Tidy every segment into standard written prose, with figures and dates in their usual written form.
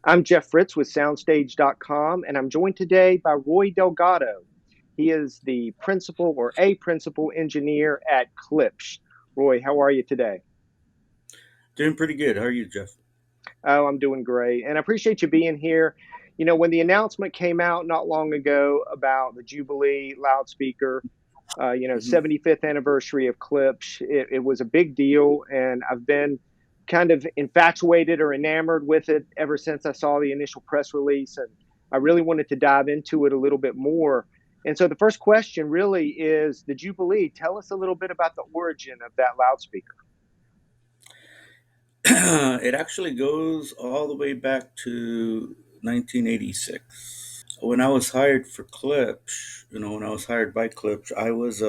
I'm Jeff Fritz with SoundStage.com, and I'm joined today by Roy Delgado. He is the principal or a principal engineer at Klipsch. Roy, how are you today? Doing pretty good. How are you, Jeff? Oh, I'm doing great, and I appreciate you being here. You know, when the announcement came out not long ago about the Jubilee loudspeaker, hmm 75th anniversary of Klipsch, it was a big deal, and I've been kind of infatuated or enamored with it ever since I saw the initial press release, and I really wanted to dive into it a little bit more. And so the first question really is the Jubilee. Tell us a little bit about the origin of that loudspeaker. It actually goes all the way back to 1986. When I was hired for Klipsch, when I was hired by Klipsch, I was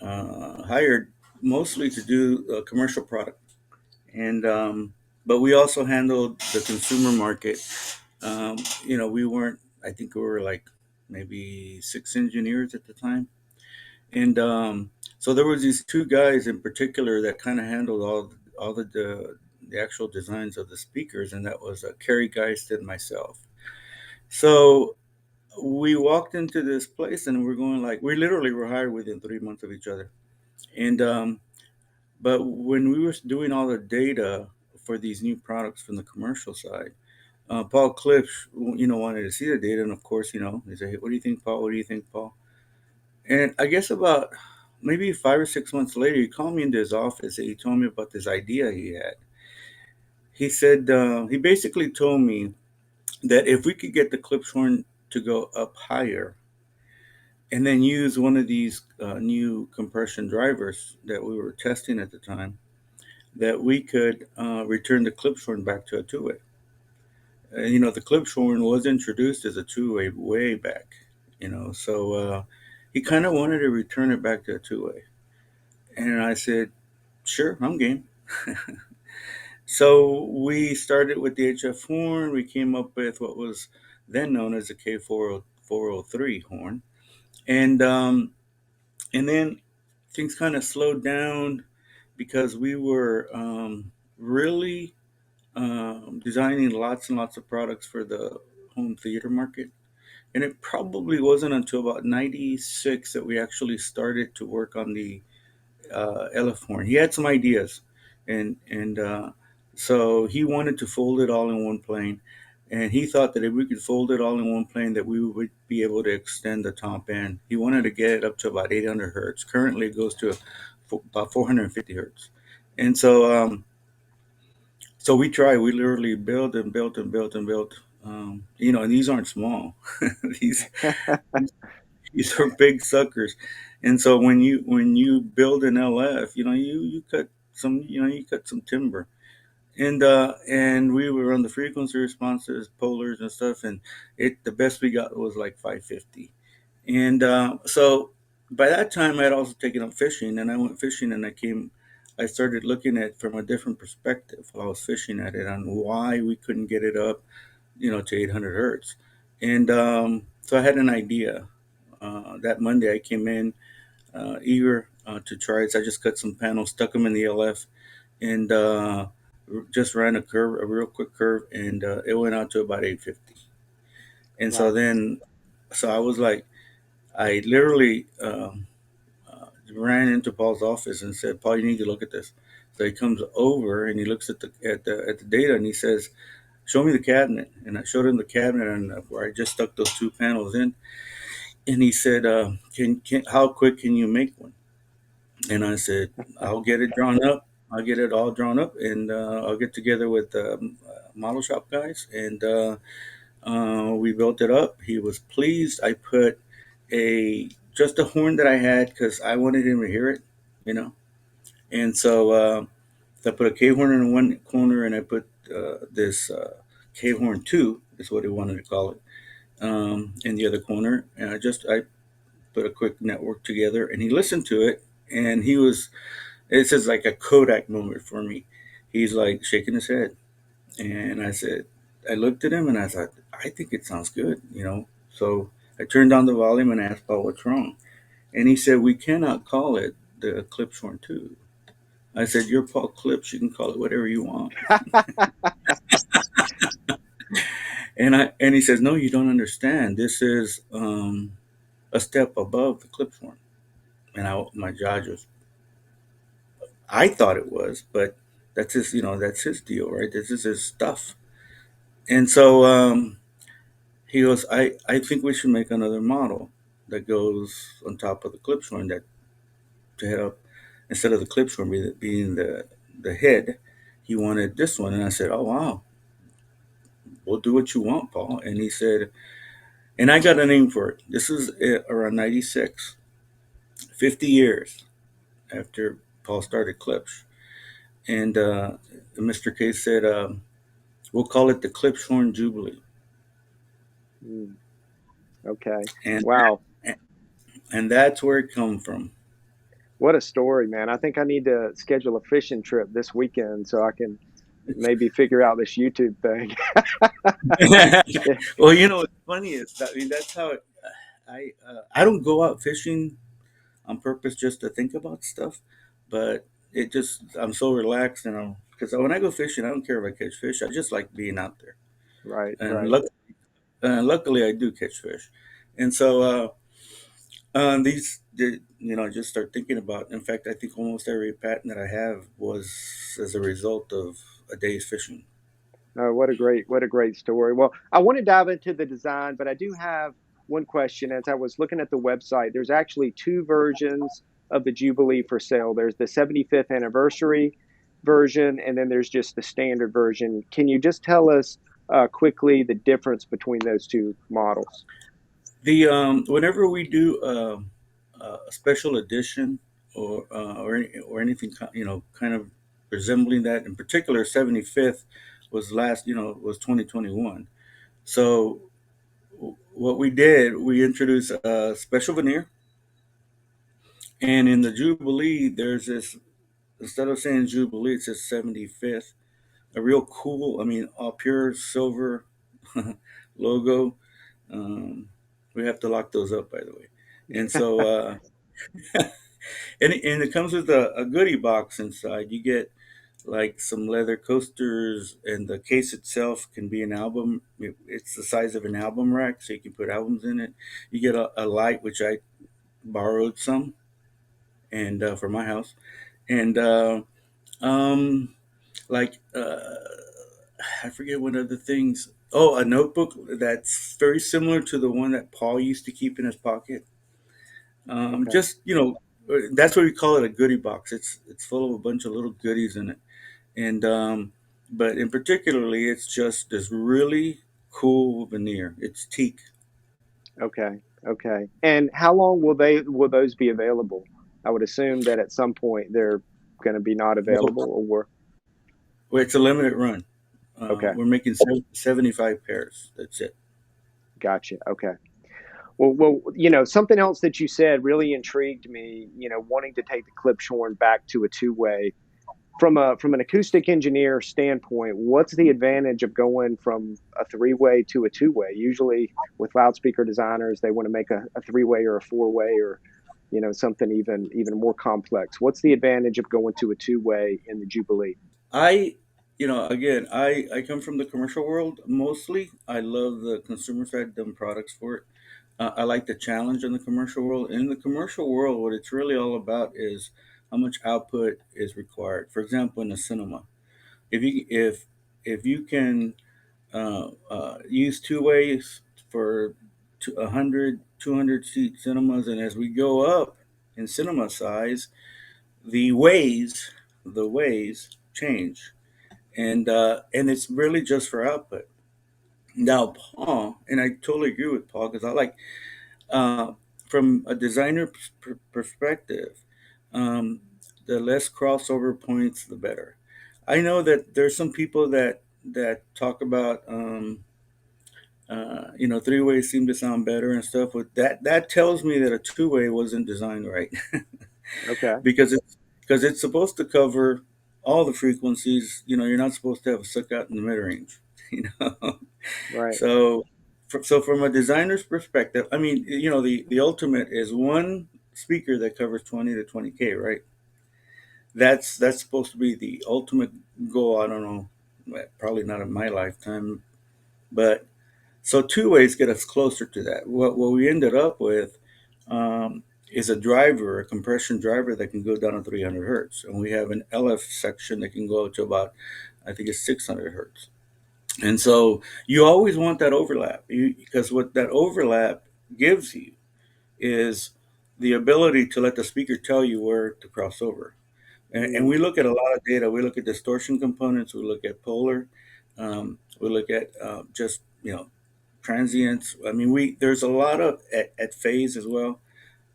hired mostly to do a commercial product, and but we also handled the consumer market. We weren't. I think we were like maybe six engineers at the time. And so there was these two guys in particular that kind of handled all the actual designs of the speakers, and that was Kerry Geist and myself. So we walked into this place, and we're going like we literally were hired within 3 months of each other. And but when we were doing all the data for these new products from the commercial side, Paul Klipsch, wanted to see the data, and of course, he said, "Hey, what do you think, Paul? What do you think, Paul?" And I guess about maybe 5 or 6 months later, he called me into his office and he told me about this idea he had. He said, he basically told me that if we could get the Klipsch horn to go up higher and then use one of these new compression drivers that we were testing at the time, that we could return the Klipsch horn back to a two way. And, the Klipsch horn was introduced as a two-way way back, so he kind of wanted to return it back to a two-way. And I said, sure, I'm game. So we started with the HF horn. We came up with what was then known as the K403 horn. And, and then things kind of slowed down because we were really designing lots and lots of products for the home theater market. And it probably wasn't until about 96 that we actually started to work on the LF horn. He had some ideas, and so he wanted to fold it all in one plane, and he thought that if we could fold it all in one plane, that we would be able to extend the top end. He wanted to get it up to about 800 hertz. Currently, it goes to about 450 hertz, and so we tried. We literally built and built and built and built. And these aren't small. these These are big suckers. And so when you build an LF, you cut some timber. And we were on the frequency responses, polars and stuff, and the best we got was like 550. And so by that time I'd also taken up fishing, and I went fishing, and I started looking at it from a different perspective while I was fishing at it on why we couldn't get it up, to 800 hertz. And so I had an idea. That Monday, I came in eager to try it. So I just cut some panels, stuck them in the LF, and just ran a real quick curve, and it went out to about 850. And so Wow. then, so I was like, I literally ran into Paul's office and said, "Paul, you need to look at this." So he comes over and he looks at the data, and he says, "Show me the cabinet." And I showed him the cabinet, and where I just stuck those two panels in. And he said, how quick can you make one? And I said, I'll get it drawn up. I'll get it all drawn up, and I'll get together with model shop guys, and we built it up. He was pleased. I put a just a horn that I had because I wanted him to hear it, you know. And so I put a K horn in one corner, and I put this K horn two is what he wanted to call it, in the other corner. And I put a quick network together, and he listened to it, and it's just like a Kodak moment for me. He's like shaking his head, and I looked at him, and I thought, I think it sounds good. So I turned down the volume and asked Paul, what's wrong? And he said, we cannot call it the Klipsch Horn 2. I said, you're Paul Klipsch, you can call it whatever you want. And he says, no, you don't understand. This is a step above the Klipsch horn. And my jaw just, I thought it was, but that's his, that's his deal, right? This is his stuff. And so he goes, I think we should make another model that goes on top of the Klipsch horn, that to head up, instead of the Klipsch horn being the head, he wanted this one. And I said, oh, wow, we'll do what you want, Paul. And he said, and I got a name for it. This is around 96, 50 years after Paul started Klipsch. And Mr. K said, we'll call it the Klipsch Horn Jubilee. Mm, okay. And Wow. and that's where it come from. What a story, man. I think I need to schedule a fishing trip this weekend so I can maybe figure out this YouTube thing. Yeah, Well, what's funny is that, I mean, that's how I don't go out fishing on purpose just to think about stuff, but it just, I'm so relaxed, because when I go fishing, I don't care if I catch fish. I just like being out there, right, and right. luckily I do catch fish, and so I just start thinking about. In fact, I think almost every patent that I have was as a result of a day's fishing. Oh, what a great story. Well, I want to dive into the design, but I do have one question. As I was looking at the website, there's actually two versions of the Jubilee for sale. There's the 75th anniversary version, and then there's just the standard version. Can you just tell us quickly the difference between those two models? The Whenever we do a special edition, or anything kind of resembling that, in particular 75th was 2021. So what we did, we introduced a special veneer, and in the Jubilee there's this, instead of saying Jubilee, it says 75th, a real cool, I mean, all pure silver logo. um, we have to lock those up, by the way. And so and it comes with a goodie box inside. You get like some leather coasters, and the case itself can be an album. It's the size of an album rack, so you can put albums in it. You get a light, which I borrowed some, and for my house, and um, like I forget what other things. Oh, a notebook that's very similar to the one that Paul used to keep in his pocket. Okay. Just that's what we call it, a goodie box. It's full of a bunch of little goodies in it, and but in particularly, it's just this really cool veneer. It's teak. Okay. Okay. And how long will those be available? I would assume that at some point they're going to be not Well, available or it's a limited run. okay. We're making 75 pairs. That's it. Gotcha. Okay. Well, something else that you said really intrigued me. Wanting to take the Klipschorn back to a two-way. From an acoustic engineer standpoint, what's the advantage of going from a three-way to a two-way? Usually, with loudspeaker designers, they want to make a three-way or a four-way, or something even more complex. What's the advantage of going to a two-way in the Jubilee? I, again, I come from the commercial world mostly. I love the consumer side, done products for it. I like the challenge in the commercial world. In the commercial world, what it's really all about is how much output is required. For example, in a cinema, if you can use two ways for 100, 200 seat cinemas, and as we go up in cinema size, the ways the ways change, and it's really just for output. Now, Paul, and I totally agree with Paul, because I like, uh, from a designer perspective, um, the less crossover points, the better. I know that there's some people that talk about, three ways seem to sound better and stuff. But that tells me that a two way wasn't designed right, Okay. because it's supposed to cover all the frequencies. You're not supposed to have a suck out in the mid range. You know, Right. so from a designer's perspective, I mean, the ultimate is one speaker that covers 20 to 20K, right? That's supposed to be the ultimate goal. I don't know, probably not in my lifetime, But so two ways get us closer to that. What we ended up with is a driver, a compression driver that can go down to 300 hertz, and we have an LF section that can go up to about, I think it's 600 hertz. And so you always want that overlap, because what that overlap gives you is the ability to let the speaker tell you where to cross over. And we Mm, look at a lot of data. We look at distortion components. We look at polar. We look at just transients. I mean, we there's a lot of at phase as well.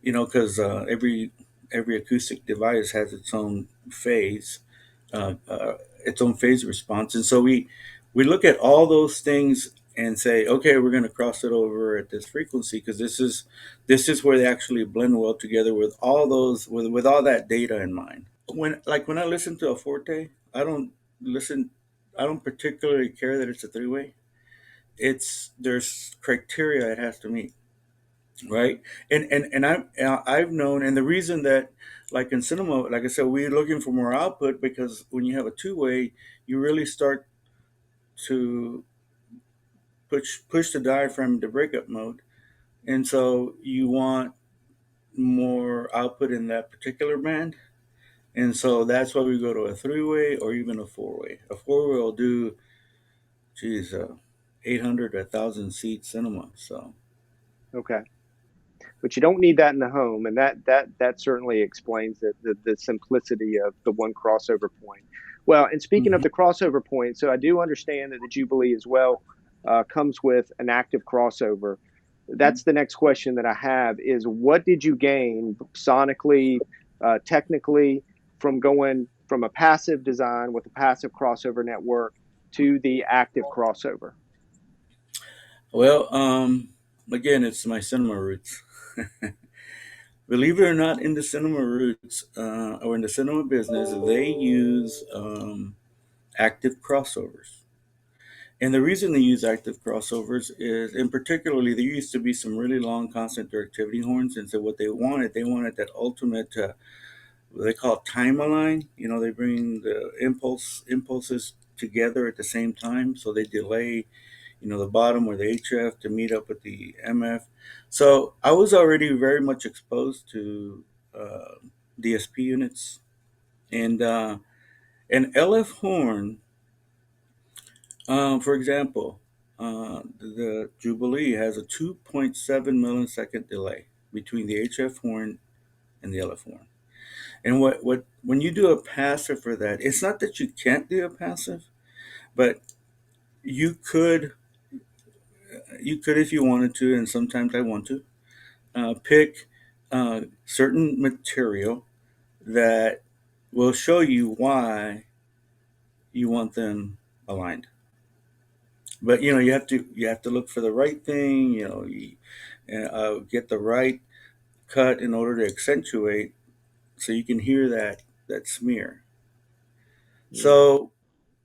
Because every acoustic device has uh, uh, its own phase response, and so we look at all those things and say, okay, we're going to cross it over at this frequency because this is where they actually blend well together with all those with all that data in mind. When I listen to a forte, listen. I don't particularly care that it's a three-way. There's criteria it has to meet, right? I've known, and the reason that, like in cinema, like I said, we're looking for more output because when you have a two-way, you really start to push the diaphragm into breakup mode, and so you want more output in that particular band. And so that's why we go to a three-way or even a four-way. A four-way will do, geez, 800 to 1,000 seat cinema. So, okay. But you don't need that in the home, and that certainly explains the simplicity of the one crossover point. Well, and speaking of mhm. the crossover point, so I do understand that the Jubilee as well comes with an active crossover. That's the next question that I have is what did you gain sonically, technically, from going from a passive design with a passive crossover network to the active crossover? Well, again, it's my cinema roots. Believe it or not, in the cinema roots or in the cinema business, they use active crossovers. And the reason they use active crossovers is, in particularly, there used to be some really long constant directivity horns, and so what they wanted that ultimate, what they call time align. They bring the impulses together at the same time, so they delay, the bottom or the HF to meet up with the MF. So I was already very much exposed to DSP units, and an LF horn. For example, the Jubilee has a 2.7 millisecond delay between the HF horn and the LF horn. And what when you do a passive for that, it's not that you can't do a passive, but you could if you wanted to, and sometimes I want to pick certain material that will show you why you want them aligned. But you have to look for the right thing. Get the right cut in order to accentuate, so you can hear that smear. Mm, So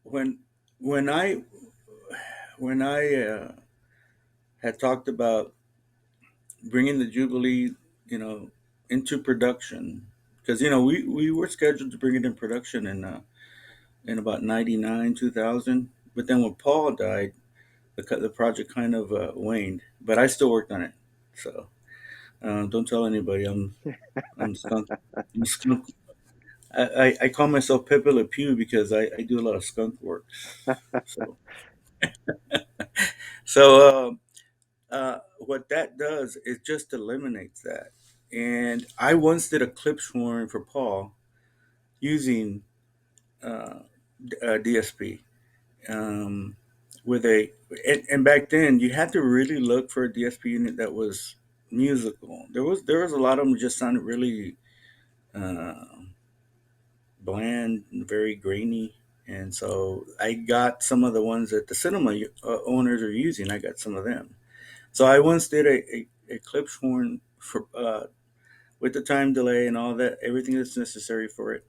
when when I when I had talked about bringing the Jubilee, you know, into production, because we were scheduled to bring it in production in about 99 2000, but then when Paul died, the project kind of waned. But I still worked on it, so don't tell anybody. I'm skunk. I'm skunk. I call myself Pepe Le Pew because I do a lot of skunk work. So so what that does is just eliminates that. And I once did a Klipsch horn for Paul using uh, DSP um, with and back then you had to really look for a DSP unit that was musical. There was a lot of them just sounded really uh, bland and very grainy. And so I got some of the ones that the cinema owners are using. I got some of them. So I once did a Klipsch horn for with the time delay and all that, everything that's necessary for it,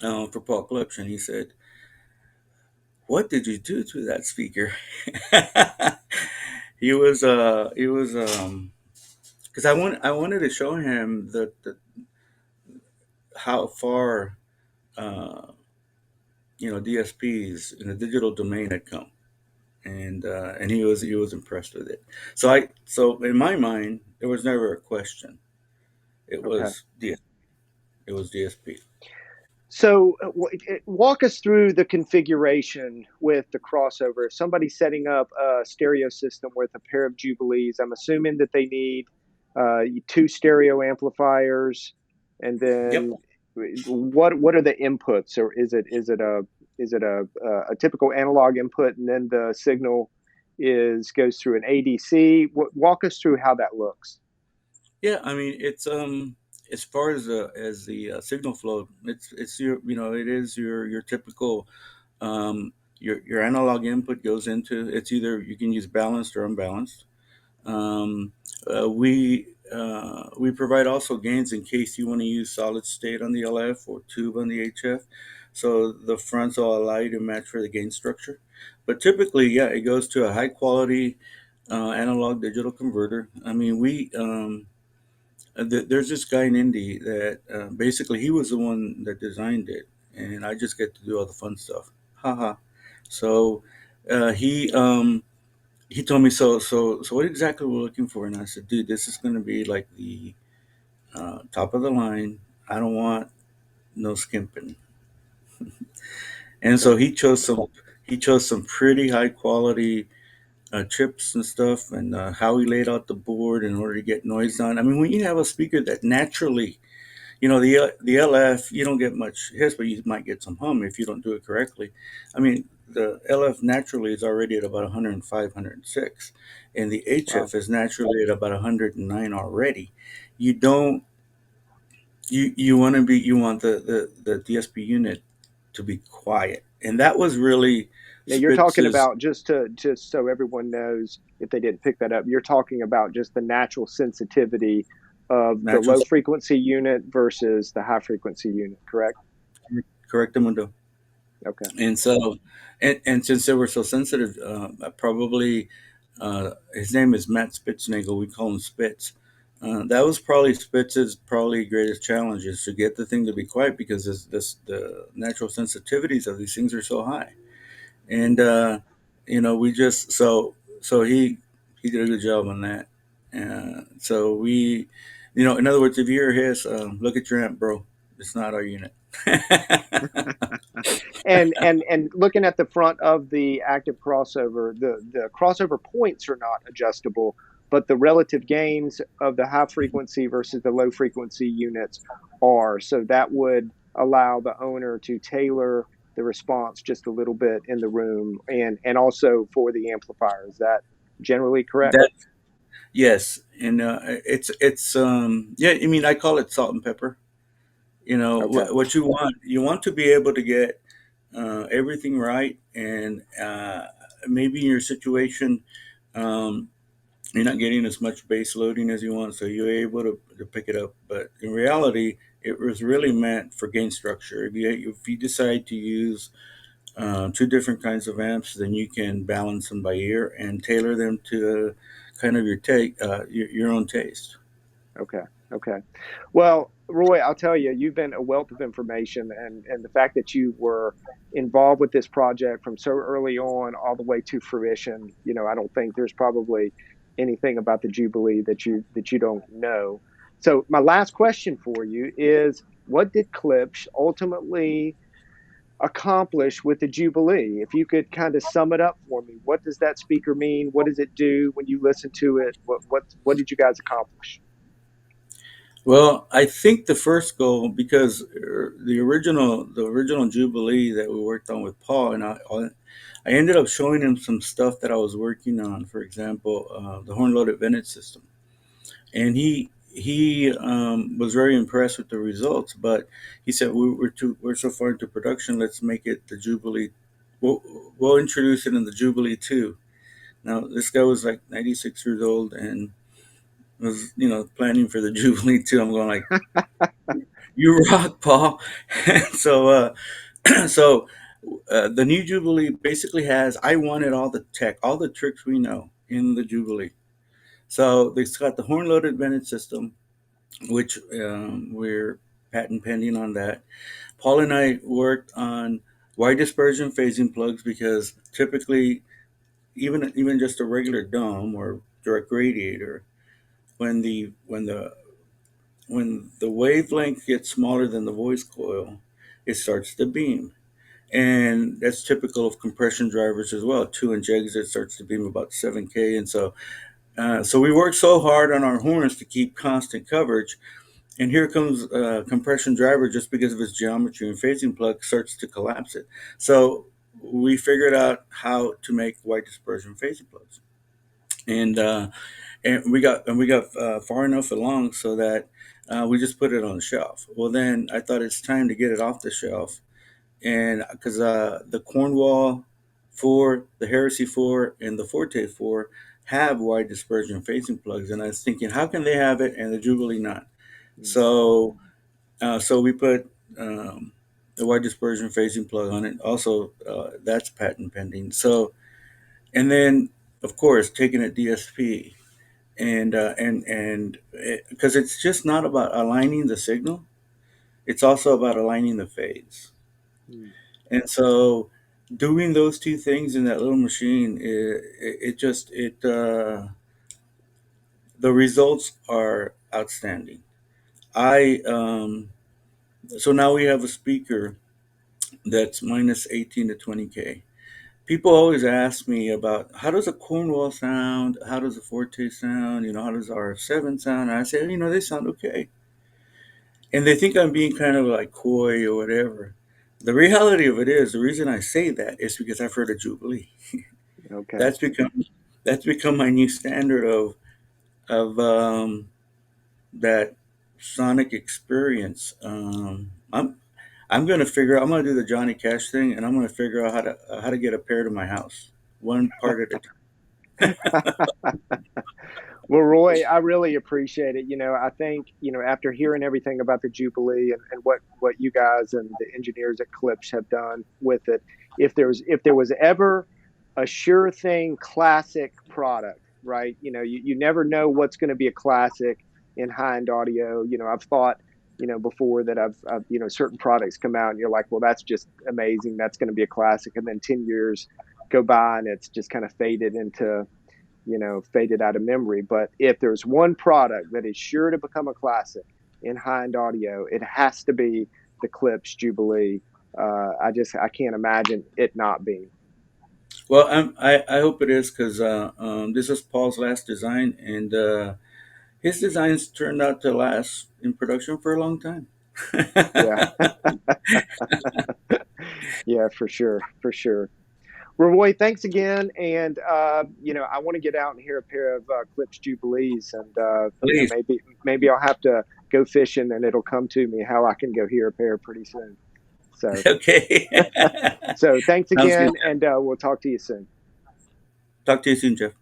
for Paul Klipsch, and he said, "What did you do to that speaker?" He was because I wanted to show him the how far DSPs in the digital domain had come. and he was impressed with it. So in my mind, there was never a question. It Okay. was DS, it was DSP. So, walk us through the configuration with the crossover. If somebody's setting up a stereo system with a pair of Jubilees, I'm assuming that they need two stereo amplifiers, and Yep. then what are the inputs, or is it a typical analog input, and then the signal is goes through an ADC? Walk us through how that looks. Yeah, I mean it's as far as the signal flow, it's your it is your typical your analog input goes into it's either you can use balanced or unbalanced. Um, we provide also gains in case you want to use solid state on the LF or tube on the HF. So the fronts all allow you to match for the gain structure. But typically, yeah, it goes to a high quality analog digital converter. I mean, there's this guy in Indy that basically he was the one that designed it, and I just get to do all the fun stuff. Haha. So uh, he um, he told me so what exactly we're looking for, and I said, dude, this is going to be like the top of the line. I don't want no skimping. And so Okay. he chose some pretty high quality chips and stuff, and how he laid out the board in order to get noise down. I mean, when you have a speaker that naturally, the LF, you don't get much hiss, but you might get some hum if you don't do it correctly. I mean, the LF naturally is already at about 105, 106, and the Wow. HF is naturally at about 109 already. You don't you want the DSP unit to be quiet, and that was really Now you're talking Spitz's about, just so everyone knows if they didn't pick that up, you're talking about just the natural sensitivity of the natural low frequency unit versus the high frequency unit, correct? correctamundo. Okay. And so, and since they were so sensitive, probably his name is Matt Spitznagel. We call him Spitz. That was probably Spitz's probably greatest challenge is to get the thing to be quiet because the natural sensitivities of these things are so high. And we just so he did a good job on that. So in other words, if you hear his, look at your amp, bro. It's not our unit. And looking at the front of the active crossover, the crossover points are not adjustable, but the relative gains of the high frequency versus the low frequency units are. So that would allow the owner to tailor the response just a little bit in the room, and also for the amplifier. Is that generally correct? That Yes, and it's yeah. I mean, I call it salt and pepper. Okay. What you want to be able to get everything right, and maybe in your situation, um, you're not getting as much base loading as you want, so you're able to pick it up. But in reality, it was really meant for gain structure. If you decide to use two different kinds of amps, then you can balance them by ear and tailor them to kind of your own taste. Okay. Okay. Well, Roy, I'll tell you, you've been a wealth of information, and the fact that you were involved with this project from so early on all the way to fruition, I don't think there's probably anything about the Jubilee that you don't know. So my last question for you is, what did Klipsch ultimately accomplish with the Jubilee? If you could kind of sum it up for me, what does that speaker mean? What does it do when you listen to it? What did you guys accomplish? Well, I think the first goal, because the original Jubilee that we worked on with Paul, and I ended up showing him some stuff that I was working on. For example, the horn loaded Bennett system, and he was very impressed with the results. But he said we're so far into production. Let's make it the Jubilee. We'll introduce it in the Jubilee too. Now this guy was like 96 years old and was planning for the Jubilee too. I'm going like, you rock, Paul. so so the new Jubilee basically has I wanted all the tech, all the tricks we know in the Jubilee. So it's got the horn loaded Bennett system, which we're patent pending on that. Paul and I worked on wide dispersion phasing plugs because typically even just a regular dome or direct radiator, when the wavelength gets smaller than the voice coil, it starts to beam. And that's typical of compression drivers as well. 2-inch exit starts to beam about 7K. And so we work so hard on our horns to keep constant coverage. And here comes a compression driver, just because of its geometry and phasing plug, starts to collapse it. So we figured out how to make wide dispersion phasing plugs. And we got far enough along so that we just put it on the shelf. Well, then I thought it's time to get it off the shelf, and because the Cornwall 4, the Heresy 4, and the Forte 4 have wide dispersion phasing plugs, and I was thinking, how can they have it and the Jubilee not? So we put the wide dispersion phasing plug on it. Also, that's patent pending. So, and then of course taking it DSP, and because it's just not about aligning the signal, it's also about aligning the phase. Mm. And so doing those two things in that little machine, it just it the results are outstanding. I So now we have a speaker that's minus 18 to 20K. People always ask me about, how does a Cornwall sound, how does a Forte sound, how does RF7 sound, and I say, they sound okay. And they think I'm being kind of like coy or whatever. The reality of it is, the reason I say that is because I've heard of Jubilee. Okay. That's become my new standard of that sonic experience. I'm going to figure out. I'm going to do the Johnny Cash thing, and I'm going to figure out how to get a pair to my house, one part at a time. Well, Roy, I really appreciate it. I think, after hearing everything about the Jubilee and what you guys and the engineers at Klipsch have done with it, if there was ever a sure thing classic product, right? You never know what's going to be a classic in high-end audio. I've thought, before that I've certain products come out and you're like, well, that's just amazing. That's going to be a classic. And then 10 years go by and it's just kind of faded out of memory. But if there's one product that is sure to become a classic in high-end audio, it has to be the Klipsch Jubilee. I can't imagine it not being. Well, I hope it is, because this is Paul's last design, and his designs turned out to last in production for a long time. Yeah, yeah, for sure, for sure. Well, Roy, thanks again, and I want to get out and hear a pair of Klipsch Jubilees, and Please. maybe I'll have to go fishing, and it'll come to me how I can go hear a pair pretty soon. So, Okay. so thanks Sounds good, again, Jeff. and we'll talk to you soon. Talk to you soon, Jeff.